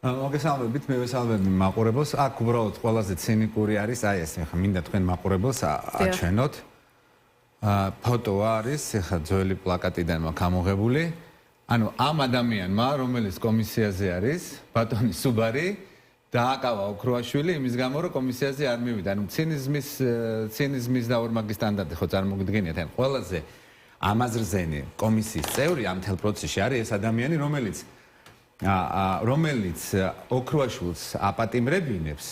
მოგესალმებით, მე ვესალმები მაყურებელს. აქ უბრალოდ ყველაზე ცინიკური არის აი ეს, ხა მინდა თქვენ მაყურებელს აჩვენოთ. ფოტო არის, ხა ძველი პლაკატიდან გამოგებული. ანუ ამ ადამიანმა, რომელიც კომისიაზე არის, ბატონი სუბარი, დააკავა ოქროაშვილი იმის გამო, რომ კომისიაზე არ მივიდა. ანუ ცინიზმის და ორმაგი სტანდარტი ხო წარმოგიდგენიათ, ან ყველაზე ამაზრზენი კომისიის წევრი ამ მთელ პროცესში არის ეს ადამიანი, რომელიც ოქროაშვილს აპატიმრებინებს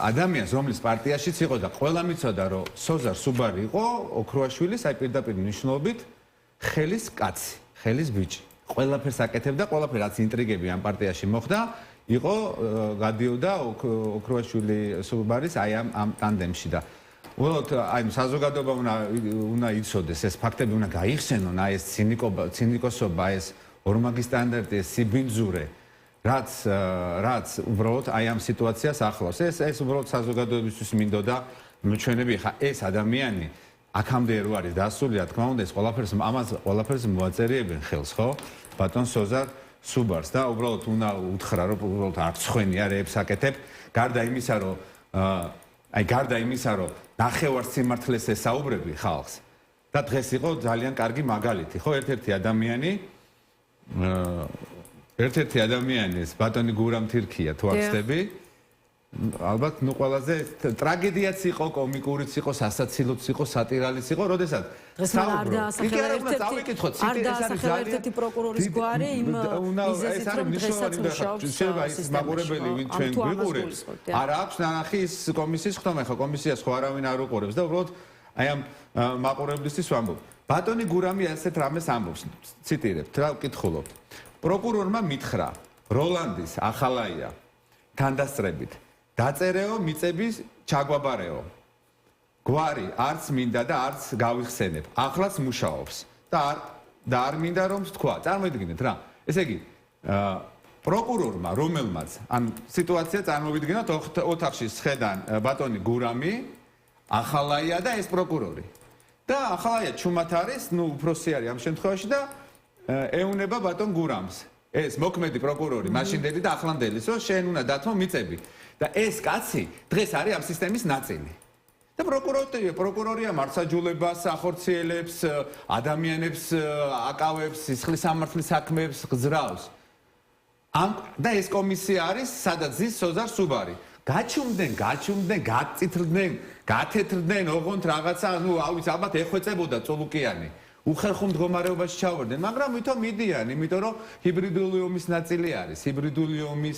ადამიანს, რომლის პარტიაშიც იყო და ყველა მიცოდა, რომ სოზარ სუბარი იყო ოქროაშვილის აი პირდაპირ მნიშვნელობით ხელის კაცი, ხელის ბიჭი. ყველაფერს აკეთებდა, ყველაფერი რაც ინტრიგები ამ პარტიაში მოხდა, იყო გადიოდა ოქროაშვილი სუბარის აი ამ ტანდემში და უბრალოდ აი საზოგადოება უნდა იცოდეს, ეს ფაქტები უნდა გაიხსენონ, აი ეს ცინიკოსობა, ეს ორმაგი სტანდარტი, ეს სიბინძურე, რაც უბრალოდ აი ამ სიტუაციას ახლავს. ეს უბრალოდ საზოგადოებისთვის მინდოდა ჩვენები ხა ეს ადამიანი აქამდე რო არის დასული, რა თქმა უნდა, ეს ყველაფერს მოაწერიებენ ხელს, ხო? ბატონ სოზარ სუბარს და უბრალოდ უნდა უთხრა, რომ უბრალოდ არ ცხენია რეებს აკეთებ, გარდა იმისა, რომ ნახევარ სიმართლეს ესაუბრები ხალხს. და დღეს იყო ძალიან კარგი მაგალითი, ხო? ერთ-ერთი ადამიანი ეს ბატონი გურამ თირქია თუ ახსნები. ალბათ ნუ ყველაზე ტრაგედიაც იყო, კომიკურიც იყო, სასაცილოც იყო, სატირალიც იყო, როდესაც დღეს არ დაასახელა ერთ-ერთი პროკურორის გვარი იმ მიზეზით, რომ დღესაც მუშაობს ის მაყურებელი ვინ ჩვენ გვიყურებს, არ აქვს ნანახი ის კომისიის ხტომა, ხო კომისიას ხო არავინ არ უყურებს და უბრალოდ აი ამ მაყურებლისთვის ვამბობ. ბატონი გურამი ასეთ რამეს ამბობს, ციტირებთ, რა ვკითხულობთ. პროკურორმა მითხრა, როლანდის ახალაია თანდასწრებით დაწერეო მიწების ჩაგვაბარეო. გვარი არც მინდა და არც გავიხსენებ. ახლაც მუშაობს და არ მინდა რომ თქვა. წარმოიდგინეთ რა. ესე იგი, პროკურორმა, რომელმაც ამ სიტუაცია წარმოვიდგინოთ ოთახში სხედან ბატონი გურამი, ახალაია და ეს პროკურორი. და ახალაია ჩუმად არის, ნუ უფროსი არის ამ შემთხვევაში და ეუნება ბატონ გურამს. ეს მოქმედი პროკურორი, მაშინდელი და ახლანდელი, რომ შენ უნდა დათმო მიწები. და ეს კაცი დღეს არის ამ სისტემის ნაწილი. და პროკურორია მართლმსაჯულებას ახორციელებს, ადამიანებს აკავებს, სისხლის სამართლის საქმეებს გძრავს. და ეს კომისია არის, სადაც ზის სოზარ სუბარი. გაჩუმდნენ, გაწითრდნენ, გათეთრდნენ, ოღონდ რაღაცა, ნუ ავიც ალბათ ეხვეწებოდა წოლუკიანი. უხერხო მდგომარეობაში ჩავარდნენ, მაგრამ ვითომ მიდიან, იმიტომ რომ ჰიბრიდული ომის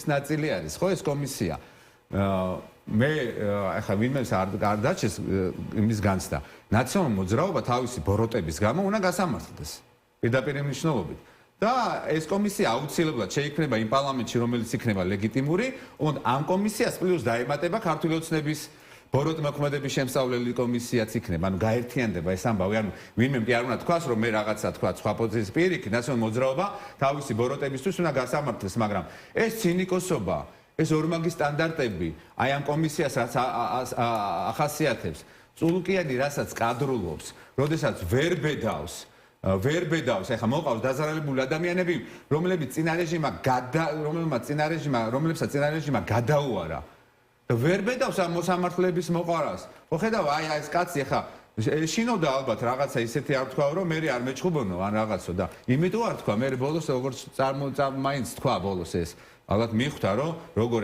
ნაწილი არის, ხო ეს კომისია. მე ახლა ვინმეს არ დაჩეს იმის განცდა. ნაციონალურ მოძრაობა თავისი ბოროტების გამო უნდა გასამართლდეს პირდაპირ მნიშვნელობით. და ეს კომისია აუცილებლად შეიქმნება იმ პარლამენტში, რომელიც იქნება ლეგიტიმური, ამ კომისიას პლუს დაემატება ქართული ოცნების ბოროტ მოქმედების შემსწავლელი კომისიაც იქნება, ანუ გაერთიანდება ეს ამბავი, ანუ ვინმე არ უნდა თქვას, რომ მე რაღაცა თქვა სხვა პოზიციის პირიქით, ნაციონალურ მოძრაობა თავისი ბოროტებისთვის უნდა გასამართლდეს, მაგრამ ეს ცინიკოსობა, ეს ორმაგი სტანდარტები, აი ამ კომისიას რაც ახასიათებს, წულუკიანი რასაც კადრულობს, როდესაც ვერ ბედავს, ეხლა მოყავს დაზარალებული ადამიანები, რომლებსაც წინა რეჟიმმა გადაუარა. ვერ ბედავს ამ მოსამართლეების მოყარას. ხო ხედავ, აი ეს კაცი ეხლა შინოდა ალბათ რაღაცა ისეთი არ თქვა, რომ მე არ მეჩხუბონო ან რაღაცო და იმიტომ არ თქვა, მე ბოლოს როგორც მაინც თქვა ბოლოს ეს. ალბათ მიხვდა, რომ როგორ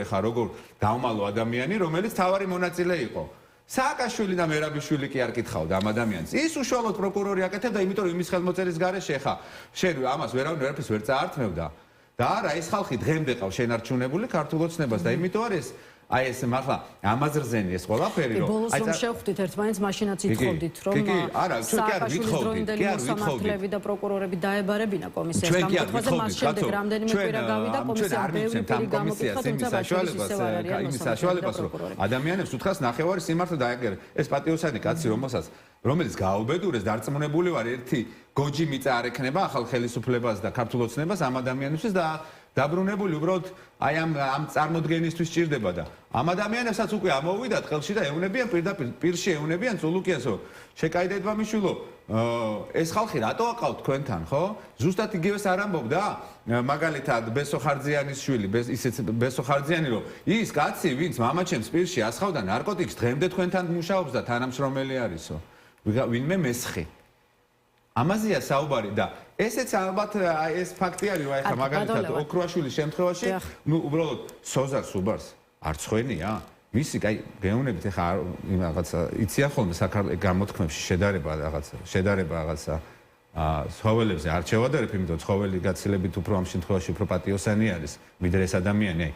დავმალო ადამიანი, რომელიც თავარი მონაწილე იყო. სააკაშვილი და მერაბიშვილი კი არ კითხავდა ამ ადამიანს. ის უშუალოდ პროკურორი აკეთებდა, იმიტომ რომ იმის ხელმოწერის გარეშე ეხა შენ ამას ვერაფერს ვერ წაართმევდა. და არა, ეს ხალხი დღემდე ყავს შენარჩუნებული ქართულ ოცნებას და იმიტომ არის აი ეს მართლა ამაზრზენი ეს ყველაფერი რომ ბოლოს რომ შევხვდით ერთმანეთს მაშინაც ითხოვდით რომ სააკაშვილის დროინდელი მოსამართლეები და პროკურორები დაებარებინა კომისიას გამოკითხვაზე მას შემდეგ რამდენიმე კვირა გავიდა კომისია ბევრი პირი გამოკითხა თუმცა საშუალებას იმის საშუალებას რომ ადამიანებს უთხრას ნახევარი სიმართლე დაეგერე ეს პატიოსანი კაცი რომელიც გააუბედურეს დარწმუნებული ვარ ერთი გოჯი მიწა არ ექნება ახალ ხელისუფლებას და ქართულ ოცნებას ამ ადამიანებისთვის და დაბრუნებული უბრალოდ აი ამ წარმოდგენისთვის სჭირდება და ამ ადამიანებსაც უკვე ამოვიდათ ხელში და ეუნებიან პირდაპირ პირში ეუნებიან წულუკიანს რომ შეკაიდეთ ბამიშვილო ეს ხალხი რატო აყავთ თქვენთან, ხო? ზუსტად იგივეს არ ამბობდა, მაგალითად, ბესო ხარძიანის შვილი, ისეც ბესო ხარძიანი, რომ ის კაცი, ვინც მამაჩემს პირში ასხავდა ნარკოტიკს, დღემდე თქვენთან მუშაობს და თანამშრომელი არისო. ვინმე მესხი. ამაზეა საუბარი და ესეც ალბათ ეს ფაქტი არის, რომ ეხლა მაგალითად ოქროაშვილის შემთხვევაში, ნუ უბრალოდ სოზარ სუბარს არ ცხენია? მისი კაი გეუნებით ეხლა იმ რაღაცა იციან ხოლმე საქართველოს გამოთქმებში შედარება რაღაცა ცხოველებზე არ შევადარებ, იმიტომ ცხოველი გაცილებით უფრო ამ შემთხვევაში უფრო პატიოსანი არის, ვიდრე ეს ადამიანი.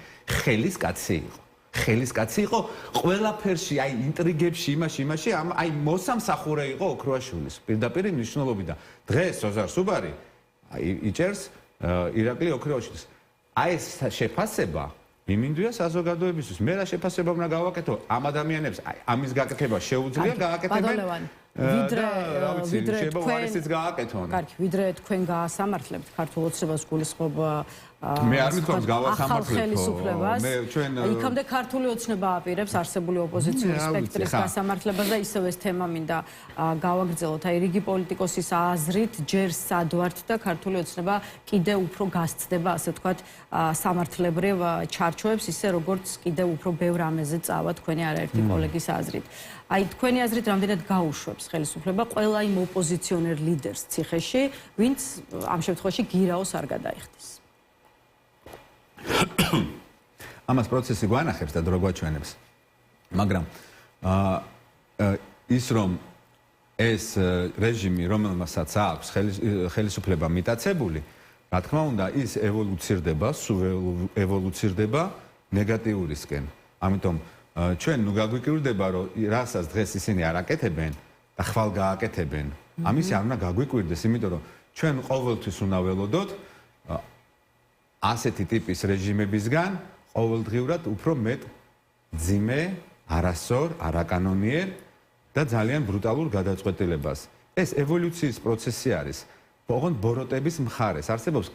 ხელის კაცი იყო ყველაფერში, აი ინტრიგებში, იმაში, აი მოსამსახურე იყო ოქროაშვილის. პირდაპირ მნიშვნელობით და დღეს სოზარ სუბარი აი იჭერს ირაკლი ოქროაშვილის. აი ეს შეფასება მიმინდვია საზოგადოებისთვის. მე რა შეფასება უნდა გავაკეთო ამ ადამიანებს? აი ამის გაკეთება შეუძლია გააკეთებენ. ვიდრე თქვენ გააკეთონ. კარგი, ვიდრე თქვენ გაასამართლებთ ქართულ ოცნებას გულისხმობ მე არ მithქვამს გავასამართლებთ. მე ჩვენ იქამდე ქართული ოცნება აპირებს არსებული ოპოზიციური სპექტრის გასამართლებას და ისევ ეს თემა მინდა გავაგრძელოთ. აი რიგი პოლიტიკოსის აზრით ჯერ სად ვართ და ქართული ოცნება კიდე უფრო გასცდება, ასე ვთქვათ, სამართლებრივ ჩარჩოებს, ისე როგორც კიდე უფრო ბევრ ამეზე წავა თქვენი არაერთი კოლეგის აზრით. აი თქვენი აზრით რამდენად გაუშვებს ხელისუფლება ყველა იმ ოპოზიციონერ ლიდერს ციხეში, ვინც ამ შემთხვევაში გირაოს არ გადაიხდის. ამას პროცესი გვანახებს და დრო გვაჩვენებს. მაგრამ ის რომ ეს რეჟიმი რომელმასაც აქვს ხელისუფლება მიტაცებული, რა თქმა უნდა, ის ევოლუცირდება ნეგატიურისკენ. ამიტომ ჩვენ ნუ გაგვიკვირდება, რომ რასაც დღეს ისინი არ აკეთებენ და ხვალ გააკეთებენ, ამისი არ უნდა გაგვიკვირდეს, იმიტომ რომ ჩვენ ყოველთვის უნდა ველოდოთ ასეთი ტიპის რეჟიმებისგან ყოველდღიურად უფრო მეტ ძიმე, არასწორ, არაკანონიერ და ძალიან ბრუტალურ გადაწყვეტილებას. ეს ევოლუციის პროცესი არის. ოღონდ ბოროტების მხარეს არსებობს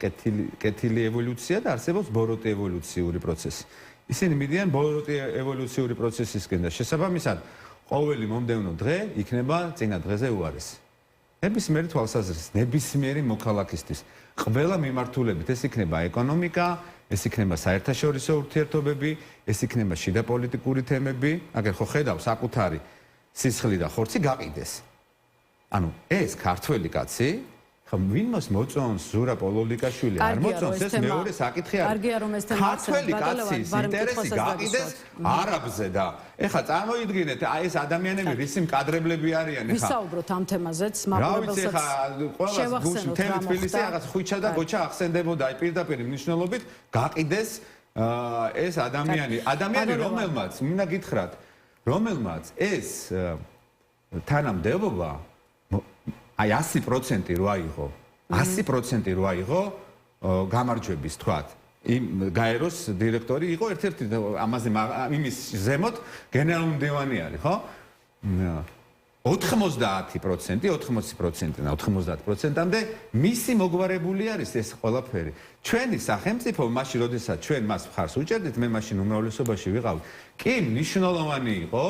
კეთილი ევოლუცია და არსებობს ბოროტი ევოლუციური პროცესი. ისინი მიდიან ბოროტი ევოლუციური პროცესისკენ და შესაბამისად ყოველი მომდევნო დღე იქნება წინა დღეზე უარესი. ნებისმიერი თვალსაზრისით, ნებისმიერი მოქალაქისთვის, ყველა მიმართულებით, ეს იქნება ეკონომიკა, ეს იქნება საერთაშორისო ურთიერთობები, ეს იქნება შიდა პოლიტიკური თემები, აგერ ხო ხედავ საკუთარი სისხლი და ხორცი გაყიდეს. ანუ ეს ქართველი კაცი ვინმეს მოწონს ზურა პოლოლიკაშვილი არ მოწონს ეს მეორე საკითხი არის. კარგია რომ ეს თემა ქართველი კაცის ინტერესი გაყიდეს არაბზე და ეხლა წარმოიდგინეთ აი ეს ადამიანები რისი მკადრებლები არიან ეხლა. ვისაუბროთ ამ თემაზეც მაყურებელსაც. ყველა გუშინ თემი თბილისი რაღაც ხვიჩა და გოჩა ახსენდებოდა აი პირდაპირ მნიშვნელობით გაყიდეს ეს ადამიანი რომელმაც მინდა გითხრათ რომელმაც ეს თანამდებობა აი 100% რო აიღო 100% რო აიღო გამარჯვების თქვათ იმ გაეროს დირექტორი იყო ერთ-ერთი ამაზე იმის ზემოთ გენერალური მდივანი არის ხო 90% 90%-მდე მისი მოგვარებული არის ეს ყველაფერი ჩვენი სახელმწიფო მაშინ როდესაც ჩვენ მას მხარს უჭერდით მე მაშინ უმრავლესობაში ვიყავ კი მნიშვნელოვანი იყო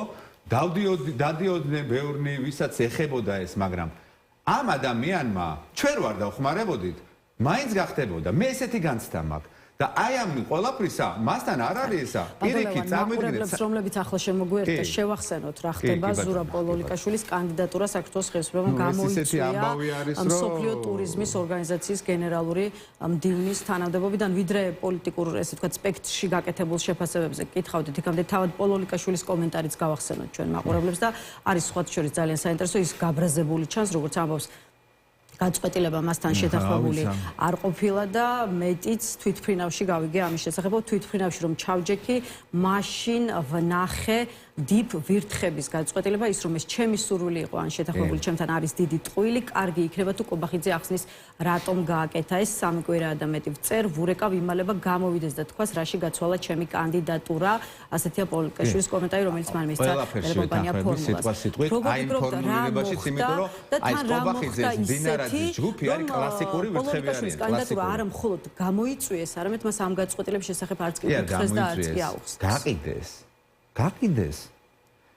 დადიოდნენ ბევრნი ვისაც ეხებოდა ეს მაგრამ ამ ადამიანმა ჩვენ ვარ დავხმარებოდით, მაინც გახდებოდა. მე ესეთი განცდა მაქვს და აი ამ ყველაფრისა მასთან არ არის ესა. პირიქით წარმოიდგინეთ, რომლებიც ახლა შემოგვიერთდა შევახსენოთ რა ხდება ზურაბ პოლოლიკაშვილის კანდიდატურა საქართველოს ხელისუფლებამ გამოიწვია მსოფლიო ტურიზმის ორგანიზაციის გენერალური მდივნის თანამდებობიდან ვიდრე პოლიტიკურ ესე ვთქვათ სპექტრში გაკეთებულ შეფასებებზე გითხავდით იქამდე თავად პოლოლიკაშვილის კომენტარიც გავახსენოთ ჩვენ მაყურებლებს და არის სხვა შორის ძალიან საინტერესო ის გაბრაზებული ჩანს როგორც ამბობს გაწყვეტილება მასთან შეთანხმებული არ ყოფილა და მეტიც თვითფრინავში გავიგე ამის შესახებ თვითფრინავში რომ ჩავჯექი მაშინ ვნახე დიპ ვირთხების გაწყვეტილება ის რომ ეს ჩემი სურვილი იყო ან შეთანხმებული ჩემთან არის დიდი ტყუილი კარგი იქნება თუ კობახიძე ახსნის რატომ გააკეთა ეს სამი კვირაა და მეტი ვწერ ვურეკავ იმალება გამოვიდეს და თქვას რაში გაცვალა ჩემი კანდიდატურა ასეთია პოლოლიკაშვილის კომენტარი რომელიც მან მისცა კომპანია ფორმულას აი ფორმულირებაშიც იმიტომ რომ აი კობახიძეს დინარაძის ჯგუფი არის კლასიკური ვირთხები არის კანდიდატურა არა მხოლოდ გამოიწვიეს არამედ მას ამ გაწყვეტილების შესახებ არც კი უთხრეს და არც კი აუხსნეს გაყიდეს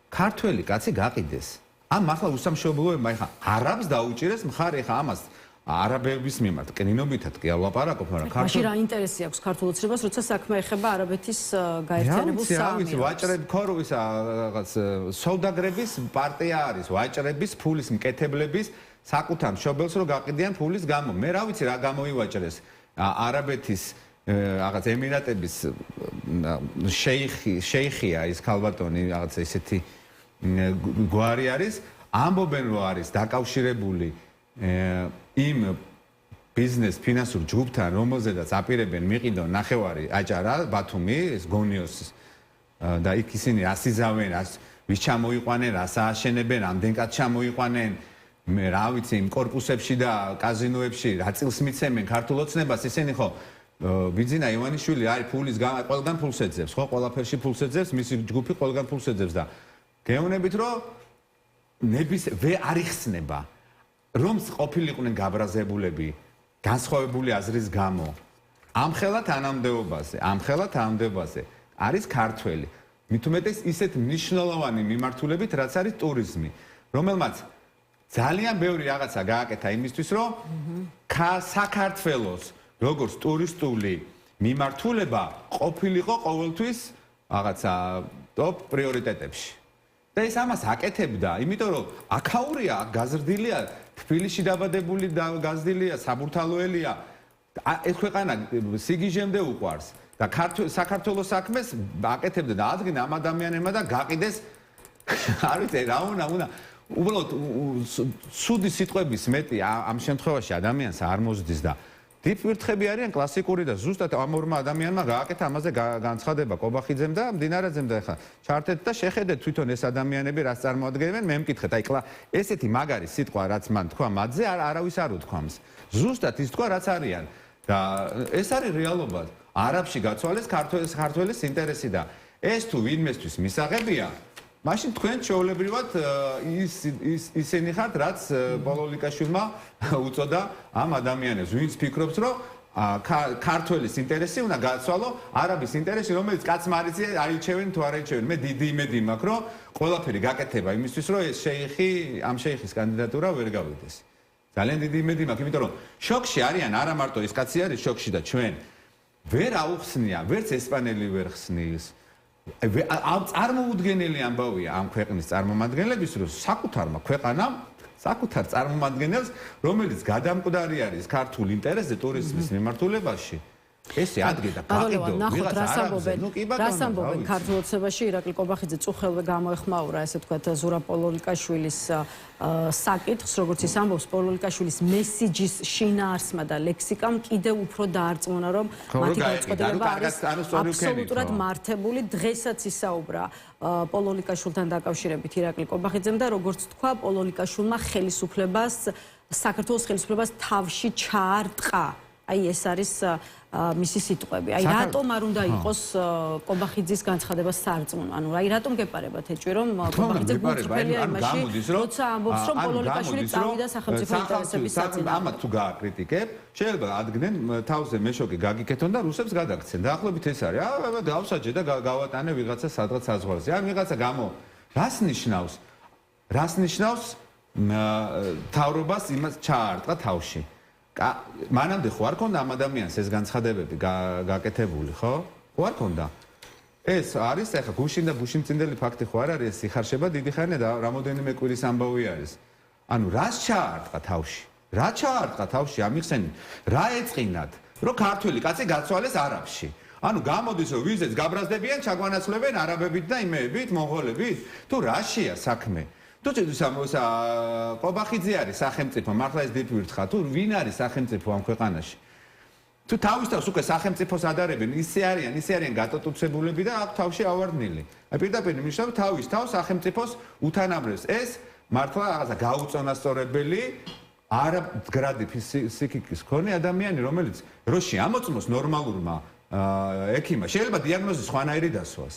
ქართველი კაცი გაყიდეს ამ ახლა უსამშობლოებმა ეხა არაბს დაუჭირეს მხარი ეხა ამას არაბების მიმართ კნინობითად კი ალაპარაკობ, მაგრამ მაშინ რა ინტერესი აქვს ქართულ ოცნებას, როცა საქმე ეხება არაბეთის გაერთიანებულ საამიროს. ვაჭრები ქორუისა რაღაც სოლდაგრების პარტია არის, ვაჭრების ფულის მკეთებლების საკუთარ მშობელს რო გაყიდიან ფულის გამო. მე რა ვიცი რა გამოივაჭრეს არაბეთის რაღაც ემირატების შეიხია ის ქალბატონი რაღაც ესეთი გვარი არის, ამბობენ რომ არის დაკავშირებული იმ ბიზნეს ფინანსურ ჯგუფთან, რომელზედაც აპირებენ მიყიდონ ნახევარი აჭარა, ბათუმი, ეს გონიოს და იქ ისინი ასიზავენ, ვის ჩამოიყვანენ, რას ააშენებენ, ამდენ კაც ჩამოიყვანენ, მე რა ვიცი, იმ კორპუსებში და კაზინოებში რა წილს მიცემენ ქართულ ოცნებას, ისინი ხო ბიძინა ივანიშვილი არის ფულის ყველგან ფულს ეძებს, ხო, ყველაფერში ფულს ეძებს, მისი ჯგუფი ყველგან ფულს ეძებს და გეუბნებით რომ ნების არ იხსნება რომ ყოფილიყვნენ გაბრაზებულები განსხვავებული აზრის გამო ამხელა თანამდებობაზე არის ქართველი მით უმეტეს ისეთ მნიშვნელოვანი მიმართულებით რაც არის ტურიზმი რომელმაც ძალიან ბევრი რაღაცა გააკეთა იმისთვის რომ საქართველოს როგორც ტურისტული მიმართულება ყოფილიყო ყოველთვის რაღაცა ტოპ პრიორიტეტებში და ეს ამას აკეთებდა იმიტომ რომ აქაურია გაზრდილია თბილისში დაბადებული და გაზრდილია საბურთალოელია ეს ქვეყანა სიგიჟემდე უყვარს და საქართველოს საქმეს აკეთებდა და ადგენდა ამ ადამიანებმა და გაყიდეს არ ვიცი რა უნდა უბრალოდ სუდი სიტყვების მეტი ამ შემთხვევაში ადამიანს არ მოსდის და დიპვირთხები არიან კლასიკური და ზუსტად ამ ორმა ადამიანმა გააკეთა ამაზე განცხადება კობახიძემ და მდინარაძემ და ეხლა ჩართეთ და შეხედეთ თვითონ ეს ადამიანები რას წარმოადგენენ მე მკითხეთ აი ესეთი მაგარი სიტყვა რაც მან თქვა მათზე არავის არ უთქვამს ზუსტად ის თქვა რაც არიან და ეს არის რეალობა არაბში გაცვალეს ქართველის ინტერესი და ეს თუ ვინმესთვის მისაღებია მაშინ თქვენ ჩვეულებრივად ისინი ხართ რაც პოლოლიკაშვილმა უწოდა ამ ადამიანებს ვინც ფიქრობს რომ ქართველის ინტერესი უნდა გაცვალო არაბის ინტერესი რომელიც კაცმა არიჩევენ თუ არ არიჩევენ მე დიდი იმედი მაქვს რომ ყველაფერი გაკეთება იმისთვის რომ ეს ამ შეიხის კანდიდატურა ვერ გავიდეს ძალიან დიდი იმედი მაქვს იმიტომ რომ შოქში არიან არა მარტო ეს კაცი არის შოქში და ჩვენ ვერ აუხსნია ვერც ესპანელი ვერ ხსნის წარმოუდგენელი ამბავია ამ ქვეყნის წარმომადგენლების რომ საკუთარმა ქვეყანამ საკუთარ წარმომადგენელს რომელიც გადამკვდარი არის ქართულ ინტერესზე ტურიზმის მიმართულებაში ესე ადგე და გაყიდო ვიღაც რას ამბობენ ქართულ ოცნებაში ირაკლი კობახიძე წუხელვე გამოეხმაურა ესე თქვა ზურაბ პოლოლიკაშვილის საკითხს როგორც ის ამბობს პოლოლიკაშვილის მესიჯის შინაარსმა და ლექსიკამ კიდევ უფრო დაარწმუნა რომ მათი განწყობილება არის აბსოლუტურად მართებული დღესაც ისაუბრა პოლოლიკაშვილთან დაკავშირებით ირაკლი კობახიძემ და როგორც თქვა პოლოლიკაშვილმა საქართველოს ხელისუფლებას თავში ჩაარტყა აი ეს არის მისი სიტყვები. აი რატომ არ უნდა იყოს კობახიძის განცხადება სარწმუნო? ანუ აი რატომ გეპარებათ ეჭვი რომ კობახიძე გულწრფელია იმაში, როცა ამბობს რომ პოლოლიკაშვილი წავიდა სახელმწიფო ინტერესების საწინააღმდეგო. ამათ თუ გააკრიტიკებ, შეიძლება ადგენენ თავზე მეშოკი გაგიკეთონ და რუსებს გადაგცენ. დაახლოებით ეს არის. გავსაჯე და გავატანე ვიღაცა სადღაც საზღვარზე. ან ვიღაცა გამო რას ნიშნავს თავრობას იმას ჩაარტყა თავში. მანამდე ხო არ ქონდა ამ ადამიანს ეს განცხადებები გაკეთებული, ხო? ხო არ ქონდა. ეს არის ახლა გუშინ და ბუშინწინდელი ფაქტი ხო არ არის, იხარშება დიდი ხანია და რამოდენიმე კვირის ამბავი არის. ანუ რას ჩაარტყა თავში? რა ჩაარტყა თავში ამიხსენით? რა ეწყინათ? რომ ქართველი კაცი გაცვალეს არაბში. ანუ გამოდის რომ ვიზებს გაბრაზდებიან, ჩაგვანაცვლებენ არაბებით და იმეებით, მონღოლებით? თუ რაშია საქმე? თუ კობახიძე არის სახელმწიფო, მართლა ეს დიპვირთხა, თუ ვინ არის სახელმწიფო ამ ქვეყანაში? თუ თავისთავს უკვე სახელმწიფოს ადარებენ, ისე არიან გატოტუცებულები და აქ თავში ავარდნილი. აი პირდაპირ ნიშნავს თავის თავს სახელმწიფოს უთანამრებს. ეს მართლა რაღაცა გაუწონასწორებელი არა მდგრადი ფსიქიკის მქონე ადამიანი, რომელიც როში ამოწმოს ნორმალურმა ექიმმა, შეიძლება დიაგნოზი სხვანაირი დასვას.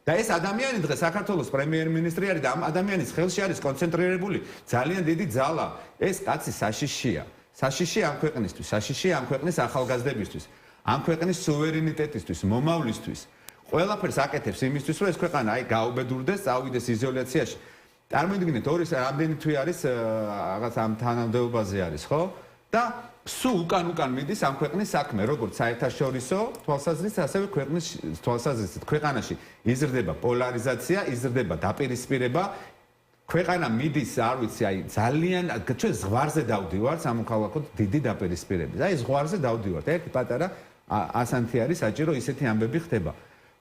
და ეს ადამიანი დღეს საქართველოს პრემიერ-მინისტრი არის და ამ ადამიანის ხელში არის კონცენტრირებული ძალიან დიდი ძალა. ეს კაცი საშიშია. საშიში ამ ქვეყნისთვის, საშიში ამ ქვეყნის ახალგაზრდებისთვის, ამ ქვეყნის სუვერენიტეტისთვის, მომავლისთვის. ყველაფერს აკეთებს იმისთვის, რომ ეს ქვეყანა აი გაუბედურდეს, წავიდეს იზოლაციაში. წარმოიდგინეთ ორი რამდენი თვე არის რაღაც ამ თანამდებობაზე არის, ხო? და სულ უკან მიდის ამ ქვეყნის საქმე, როგორც საერთაშორისო თვალსაზრისით, ასევე ქვეყნის თვალსაზრისით. ქვეყანაში იზრდება პოლარიზაცია, იზრდება დაპირისპირება. ქვეყანა მიდის, არ ვიცი, აი ძალიან ჩვენ ზღვარზე დავდივართ სამოქალაქოდ დიდი დაპირისპირების. აი ზღვარზე დავდივართ. ერთი პატარა ასანთი არის საჭირო ისეთი ამბები ხდება.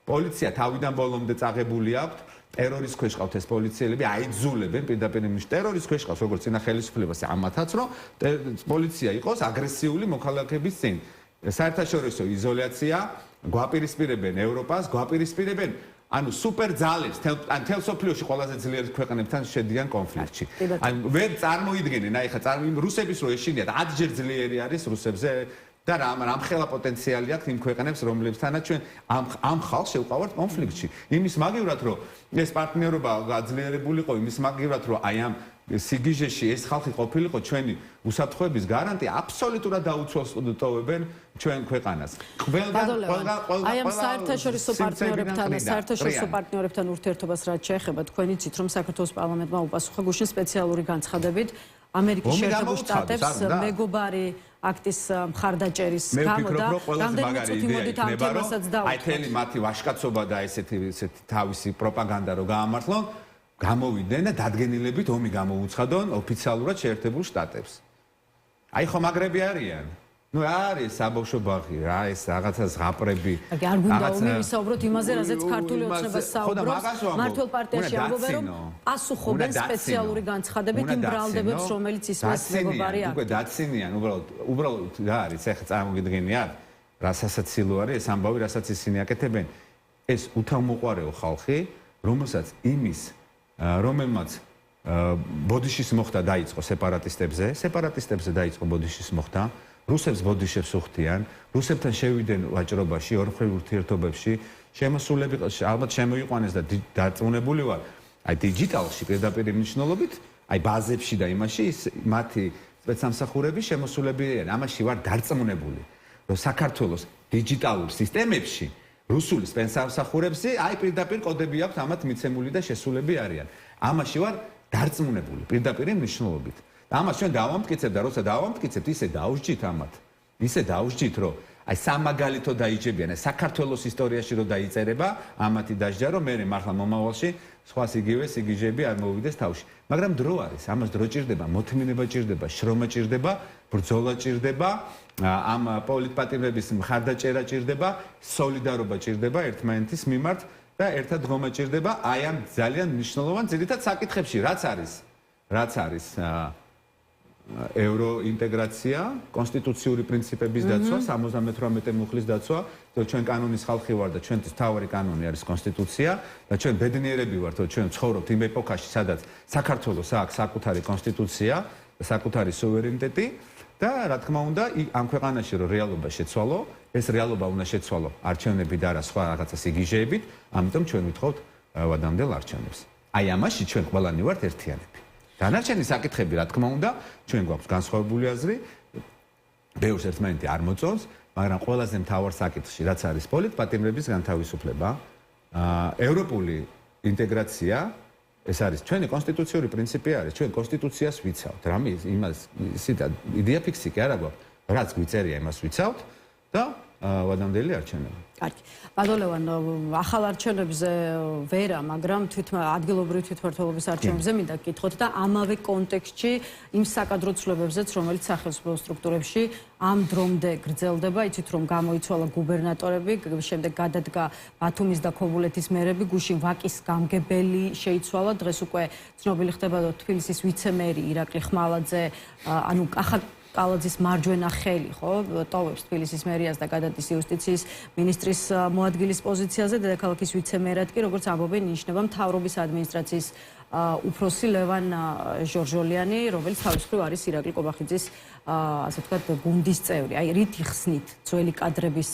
პოლიცია თავიდან ბოლომდე წაღებული აქვს, ტერორის ქვეშ ყავთ ეს პოლიციელები, აიძულებენ პირდაპირ იმის ტერორის ქვეშ ყავს, როგორც წინა ხელისუფლებას ამათაც, რომ პოლიცია იყოს აგრესიული მოქალაქეების წინ. საერთაშორისო იზოლაცია, გვაპირისპირებენ ევროპას, გვაპირისპირებენ ანუ სუპერ ძალებს, ან თელ სოფლიოში ყველაზე ძლიერი ქვეყნებთან შედიან კონფლიქტში. ან ვერ წარმოიდგენენ, აი ხა რუსების რო ეშინიათ, 10 ჯერ ძლიერი არის რუსებზე და რამხელა პოტენციალი აქვს იმ ქვეყნებს, რომლებთანაც ჩვენ ამ ხალხს შევყავართ კონფლიქტში. იმის მაგივრად, რომ ეს პარტნიორობა გაძლიერებულიყო, იმის მაგივრად, რომ აი ამ სიგიჟეში ეს ხალხი ყოფილიყო ჩვენი უსაფრთხოების გარანტია, აბსოლუტურად დაუცველსტოვებენ ჩვენ ქვეყანას. აი ამ საერთაშორისო პარტნიორებთან ურთიერთობას რაც შეეხება, თქვენ იცით, რომ საქართველოს პარლამენტმა უპასუხა გუშინ სპეციალური განცხადებით ამერიკის შეერთებულ შტატებს მეგობარი აქტის მხარდაჭერის გამო და რამდენიმე წუთი მოდით ამ თემასაც დავუწყოთ. აი თელი მათი ვაშკაცობა და ესეთი თავისი პროპაგანდა რო გაამართლონ, გამოვიდნენ და დადგენილებით ომი გამოუცხადონ ოფიციალურად შეერთებულ შტატებს. აი ხო მაგრები არიან? ნუ არის საბავშვო ბაღი, რა ეს რაღაცა ზღაპრები. არ გუნდა ომი ვისაუბროთ იმაზე, რაზეც ქართული ოცნებას საუბრობს. მართლ პარტიაში ამბობენ, რომ პასუხობენ სპეციალური განცხადებით იმ ბრალდებებს, რომელიც ისმის მეგობარი აქვს. უკვე დაცინიან, უბრალოდ რა არის, ეხლა წარმოგიდგენიათ, რასაც სილო არის ეს ამბავი, რასაც ისინი აკეთებენ. ეს უთანმოყვარეო ხალხი, რომელსაც იმის რომელმაც ბოდიშის მოხდა დაიწყო სეპარატისტებზე დაიწყო ბოდიშის მოხდა, რუსებს ბოდიშებს უხდიან, რუსებთან შევიდნენ ვაჭრობაში, ორმხრივ ურთიერთობებში, შემოსულები ალბათ შემოიყვანეს და დარწმუნებული ვარ, აი დიჯიტალში პირდაპირ მნიშვნელობით, აი ბაზებში და იმაში მათი სპეცსამსახურები შემოსულები არიან, ამაში ვარ დარწმუნებული, რომ საქართველოს დიჯიტალურ სისტემებში რუსული სპეცსამსახურებში აი პირდაპირ კოდები აქვს ამათ მიცემული და შესულები არიან. ამაში ვარ დარწმუნებული პირდაპირ მნიშვნელობით. და ამას ჩვენ დავამტკიცებთ და როცა დავამტკიცებთ, ისე დაუსჯით ამათ. ისე დაუსჯით, რომ აი სამაგალითო დაიჯებიან, საქართველოს ისტორიაში რო დაიწერება, ამათი დასჯა, რომ მე მართლა მომავალში სხვას იგივე სიგიჟები არ მოვიდეს თავში. მაგრამ დრო არის, ამას დრო ჭირდება, მოთმინება ჭირდება, შრომა ჭირდება, ბრძოლა ჭირდება, ამ პოლიტპატიმრების მხარდაჭერა ჭირდება, სოლიდარობა ჭირდება ერთმანეთის მიმართ და ერთად დგომა ჭირდება აი ამ ძალიან მნიშვნელოვან ძირითად საკითხებში, რაც არის ევროინტეგრაცია, კონსტიტუციური პრინციპების დაცვა, 78 მუხლის დაცვა, რომ ჩვენ კანონის ხალხი ვარ და ჩვენთვის თავარი კანონი არის კონსტიტუცია და ჩვენ ბედნიერები ვართ, რომ ჩვენ ცხოვრობთ იმ ეპოქაში, სადაც საქართველოს აქვს საკუთარი კონსტიტუცია, საკუთარი სუვერენიტეტი და რა თქმა უნდა, ამ ქვეყანაში რომ რეალობა შეცვალო, ეს რეალობა უნდა შეცვალო არჩევნები და არა სხვა რაღაცა სიგიჟეებით, ამიტომ ჩვენ ვითხოვთ ვადამდელ არჩევნებს. აი ამაში ჩვენ ყველანი ვართ ერთიანები. დანარჩენი საკითხები, რა თქმა უნდა, ჩვენ გვაქვს განსხვავებული აზრი, ბევრს ერთმანეთი არ მოწონს, მაგრამ ყველაზე მთავარ საკითხში, რაც არის პოლიტპატიმრების განთავისუფლება, ევროპული ინტეგრაცია, ეს არის ჩვენი კონსტიტუციური პრინციპი არის, ჩვენ კონსტიტუციას ვიცავთ, რამე იმას ისეთ იდეა ფიქსი კი არა გვაქვს, რაც გვიწერია იმას ვიცავთ და ვადამდელი არჩევნები. კარგი. ბატონო, ახალ არჩევნებზე ვერა, მაგრამ ადგილობრივი თვითმმართველობის არჩევნებზე მინდა გკითხოთ და ამავე კონტექსტში იმ საკადრო ცვლილებებზეც, რომელიც სახელმწიფო სტრუქტურებში ამ დრომდე გრძელდება, იცით რომ გამოიცვალა გუბერნატორები, შემდეგ გადადგა ბათუმის და ქობულეთის მერები, გუშინ ვაკის გამგებელი შეიცვალა, დღეს უკვე ცნობილი ხდება თბილისის ვიცე-მერი ირაკლი ხმალაძე, ანუ კალაძის მარჯვენა ხელი, ხო, ტოვებს თბილისის მერიას და გადადის იუსტიციის მინისტრის მოადგილის პოზიციაზე, დედაქალაქის ვიცე-მერად კი, როგორც ამბობენ, ინიშნება მთავრობის ადმინისტრაციის უფროსი ლევან ჟორჟოლიანი, რომელიც თავისუფლად არის ირაკლი კობახიძის, ასე ვთქვათ, გუნდის წევრი. აი, რით იხსნით ძველი კადრების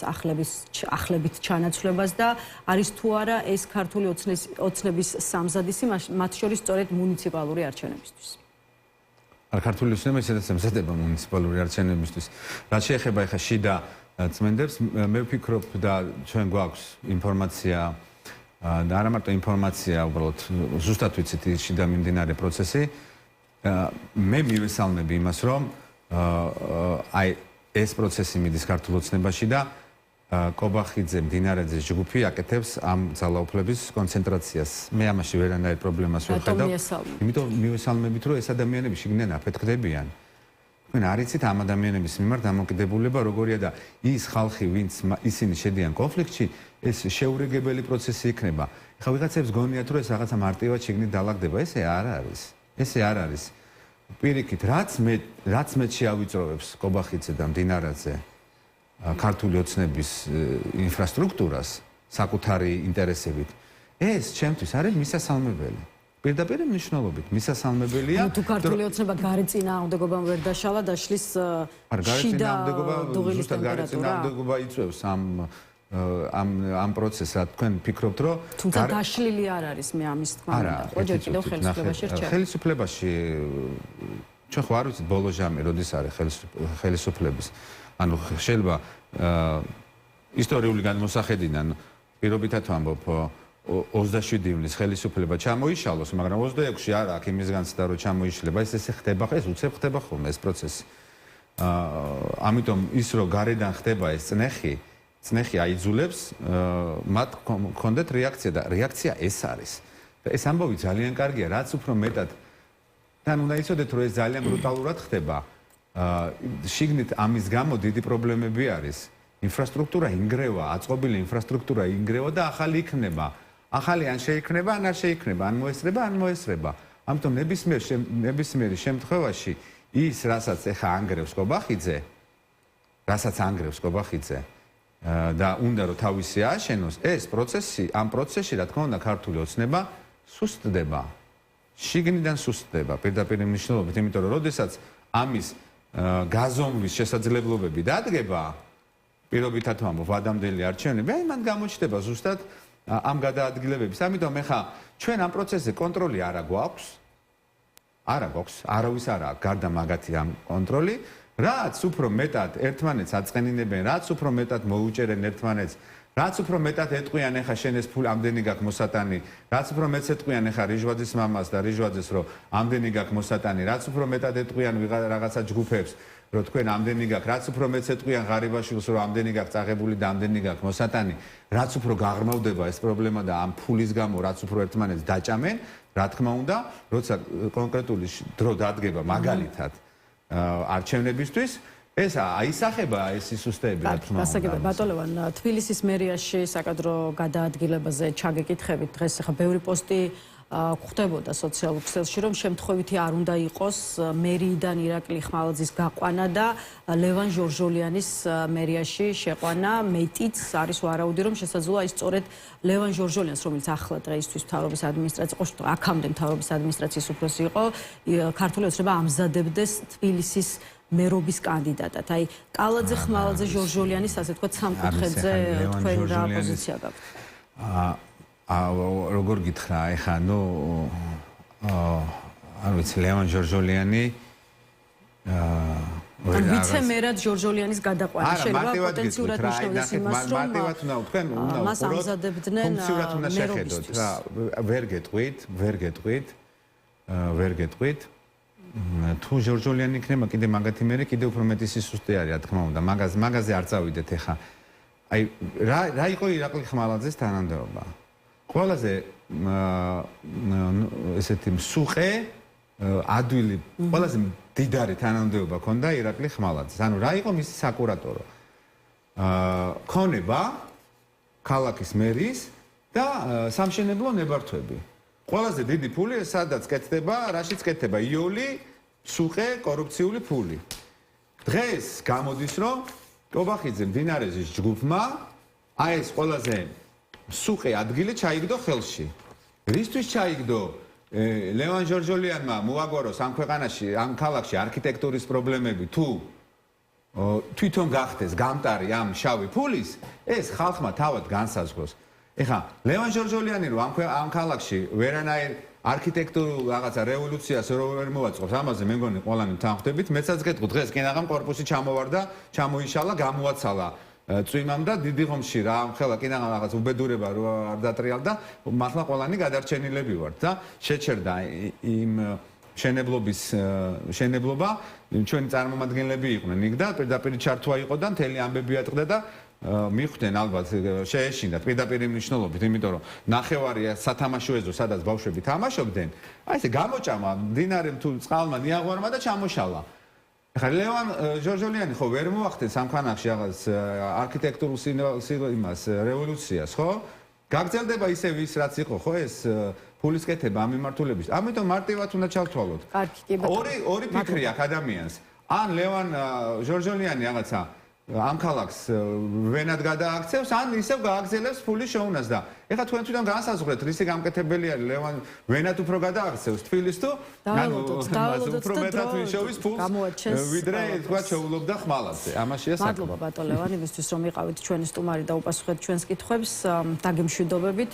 ახლებით ჩანაცვლებას და არის თუ არა ეს ქართული ოცნების სამზადისი, მათ შორის სწორედ მუნიციპალური არჩევნებისთვის? ქართული ოცნება ისედაც ემზადება მუნიციპალური არჩევნებისთვის. რაც შეეხება ახლა შიდა წმენდებს, მე ვფიქრობ და ჩვენ გვაქვს ინფორმაცია და არა მარტო ინფორმაცია, უბრალოდ ზუსტად ვიცით შიდა მიმდინარე პროცესი. მე მივესალმები იმას, რომ აი ეს პროცესი მიდის ქართულ ოცნებაში და კობახიძე მდინარეძის ჯგუფი აკეთებს ამ ძალაუფლების კონცენტრაციას. მე ამაში ვერანაირ პრობლემას ვერ ხედავ. იმიტომ მივესალმებით, რომ ეს ადამიანები შიგნიდან აფეთქდებიან. თქვენ არ იცით ამ ადამიანების მიმართ დამოკიდებულება როგორია და ის ხალხი, ვინც ისინი შედიან კონფლიქტში, ეს შეურიგებელი პროცესი იქნება. ეხლა ვიღაცებს გონიათ, რომ ეს რაღაცა მარტივად შიგნით დაალაგდება. ესე არ არის. ესე არ არის. პირიქით, რაც მე შეავიწროვებს კობახიძე და მდინარეძე ქართული ოცნების ინფრასტრუქტურას საკუთარი ინტერესებით, ეს ჩემთვის არის მისასალმებელი. პირდაპირ მნიშვნელობით მისასალმებელია. თუ ქართული ოცნება გარეწინააღმდეგობამ ვერ დაშალა, დაშლის შიდა დუღილის გარეწინააღმდეგობა იწვევს ამ პროცესს, რა თქვენ ფიქრობთ, რომ თუმცა დაშლილი არ არის, მე ამის თქმა უნდა. ხო, ჯერ კიდევ ხელისუფლებაში რჩება. ხელისუფლებაში ჩვენ ხო არ ვიცით ბოლო ჟამი როდის არის ხელისუფლების. ანუ შეიძლება ისტორიული განმოსახედიდან პირობითად ვამბობ 27 ივნისს ხელისუფლება ჩამოიშალოს, მაგრამ 26-ში არა აქ იმის განცდა რომ ჩამოიშლება, ესე ხდება, ეს უცებ ხდება ხოლმე ეს პროცესი. ამიტომ ის რომ გარედან ხდება ეს წნეხი აიძულებს, მათ კონდეთ რეაქცია და რეაქცია ეს არის. ეს ამბავი ძალიან კარგია, რაც უფრო მეტად თან უნდა იცოდეთ, რომ ეს ძალიან ბრუტალურად ხდება. შიგნით ამის გამო დიდი პრობლემები არის. ინფრასტრუქტურა ინგრევა, აწყობილი ინფრასტრუქტურა ინგრევა და ახალი იქნება. ახალი ან შეიქმნება, ან არ შეიქმნება, ან მოესწრება, ან მოესწრება. ამიტომ ნებისმიერი შემთხვევაში ის, რასაც ეხა ანგრევს კობახიძე, და უნდა რომ თავისი ააშენოს, ეს პროცესი, ამ პროცესში, რა თქმა უნდა, ქართული ოცნება სუსტდება. შიგნიდან სუსტდება, პირდაპირ მნიშვნელობით, იმიტომ რომ როდესაც ამის გაზომვის შესაძლებლობები დადგება, პირობითად ვამბობ, ადამიანელი არჩევნები, აი მან გამოჩნდება ზუსტად ამ გადაადგილებების. ამიტომ ეხა ჩვენ ამ პროცესზე კონტროლი არ გვაქვს, არავის არ აქვს გარდა მაგათი ამ კონტროლი, რაც უფრო მეტად ერთმანეთს აწყენინებენ, რაც უფრო მეტად მოუჭერენ ერთმანეთს, რაც უფრო მეტად ეტყვიან ეხა შენ ეს ფული ამდენი გაქვს მოსატანი, რაც უფრო მეტს ეტყვიან ეხა რიჟვაძის მამას და რიჟვაძეს რომ ამდენი გაქვს მოსატანი, რაც უფრო მეტად ეტყვიან რაღაცა ჯგუფებს რომ თქვენ ამდენი გაქვს, რაც უფრო მეტს ეტყვიან ღარიბაშვილს რომ ამდენი გაქვს წაღებული და ამდენი გაქვს მოსატანი, რაც უფრო გაღრმავდება ეს პრობლემა და ამ ფულის გამო რაც უფრო ერთმანეთს დაჭამენ, რა თქმა უნდა, როცა კონკრეტული დრო დადგება მაგალითად არჩევნებისთვის, ეს აისახება ეს სისტემები, რა თქმა უნდა. გასაგებია, ბატონოვან, თბილისის მერიაში საკადრო გადაადგილებაზე ჩაგეკითხებით, დღეს ახლა ბევრი პოსტი გვხვდებოდა სოციალურ ქსელში, რომ შემთხვევითი არ უნდა იყოს მერიიდან ირაკლი ხმალაძის გაყვანა და ლევან ჟორჟოლიანის მერიაში შეყვანა. მეტიც არის ვარაუდი, რომ შესაძლოა ის სწორედ ლევან ჟორჟოლიანს, რომელიც ახლა დღეისთვის მთავრობის ადმინისტრაცია იყო, აქამდე მთავრობის ადმინისტრაციის უფროსი იყო, ქართული ოცნება ამზადებდეს თბილისის მერობის კანდიდატად. აი, კალაძე, ხმალაძე, ჟორჟოლიანის, ასე თქვა, სამკუთხედზე თქვენ რა პოზიცია გაქვთ? როგორ გითხრა, ეხა, არ ვიცი, ლევან ჟორჟოლიანი ან ვიცე-მერად ჟორჟოლიანის გადაყვანა შეიძლება პოტენციურად ნიშნავდეს იმას, რომ მას ამზადებდნენ მერობისთვის. ვერ გეტყვით. თუ ჟორჟოლიანი იქნება კიდე მაგათი მერე, კიდე უფრო მეტი სისუსტე არის, რა თქმა უნდა. მაგაზე არ წავიდეთ ეხა. აი, რა იყო ირაკლი ხმალაძეს თანამდებობა? ყველაზე ესეთი მსუყე ადვილი, ყველაზე დიდარი თანამდებობა ჰქონდა ირაკლი ხმალაძეს. ანუ რა იყო მისი საკურატორო? ქონება ქალაქის მერის და სამშენებლო ნებართვები. ყველაზე დიდი ფული სადაც კეთდება, რაშიც კეთდება იოლი, მსუყე, კორუფციული ფული. დღეს გამოდის, რომ კობახიძე მდინარეζის ჯგუფმა აი ეს ყველაზე მსუყე ადგილი ჩაიგდო ხელში. რისთვის ჩაიგდო? ლევან ჟორჟოლიანმა მოაგვაროს ამ ქვეყანაში, ამ ქალაქში არქიტექტურის პრობლემები თუ თვითონ გახდეს გამტარი ამ შავი ფულის, ეს ხალხმა თავად განსაზღვროს. ეხა ლევან ჟორჟოლიანი რომ ამ ქალაქში ვერანაირ არქიტექტურულ რაღაცა რევოლუციას ვერ მოვაწყობს, ამაზე მე მგონი ყველანი თანხმდებით, მეცაც გეტყვი დღეს კინაღამ კორპუსი ჩამოვარდა, ჩამოიშალა, გამოაცალა წვიმამ და დიდი ხომში რა ხელა კიდევ რაღაც უბედურება რო არ დატრიალდა მართლა ყველანი გადარჩენილები ვართ და შეჩერდა იმ შენებლობა ჩვენი წარმომადგენლები იყვნენ იქ და პირდაპირ ჩართვა იყო და მთელი ამბები ატყდა და მიხვდნენ ალბათ შეეშინათ პირდაპირ მნიშვნელობით იმიტომ რომ ნახევარია სათამაშო ეზო სადაც ბავშვები თამაშობდნენ აი ესე გამოჭამა მდინარემ თუ წყალმა ნიაღვარმა და ჩამოშალა ახლა ლევან ჟორჟოლიანი ხო ვერ მოახდენს სამხანახში რაღაც არქიტექტურულ იმას რევოლუციას ხო გაგრძელდება ისე ვის რაც იყო ხო ეს ფულისკეთება ამ მიმართულებით ამიტომ მარტივად უნდა ჩავთვალოთ ორი ფიქრი აქვს ადამიანს ან ლევან ჟორჟოლიანი რაღაცა ამ ქალაქს ვენად გადააქცევს ან ისევ გააგრძელებს ფულის შოუნას და ეხლა თქვენ თვითონ განსაზღვრეთ რისი გამკეთებელი არის ლევან ვენად უფრო გადააქცევს თბილისს თუ ანუ უფრო მეტად ვიშოვის ფულს ვიდრე თქვა შეულობდა ხმალათზე ამაშია საქმე მადლობა ბატონ ლევან იმისთვის რომ იყავით ჩვენი სტუმარი და უპასუხეთ ჩვენს კითხვებს დაგემშვიდობებით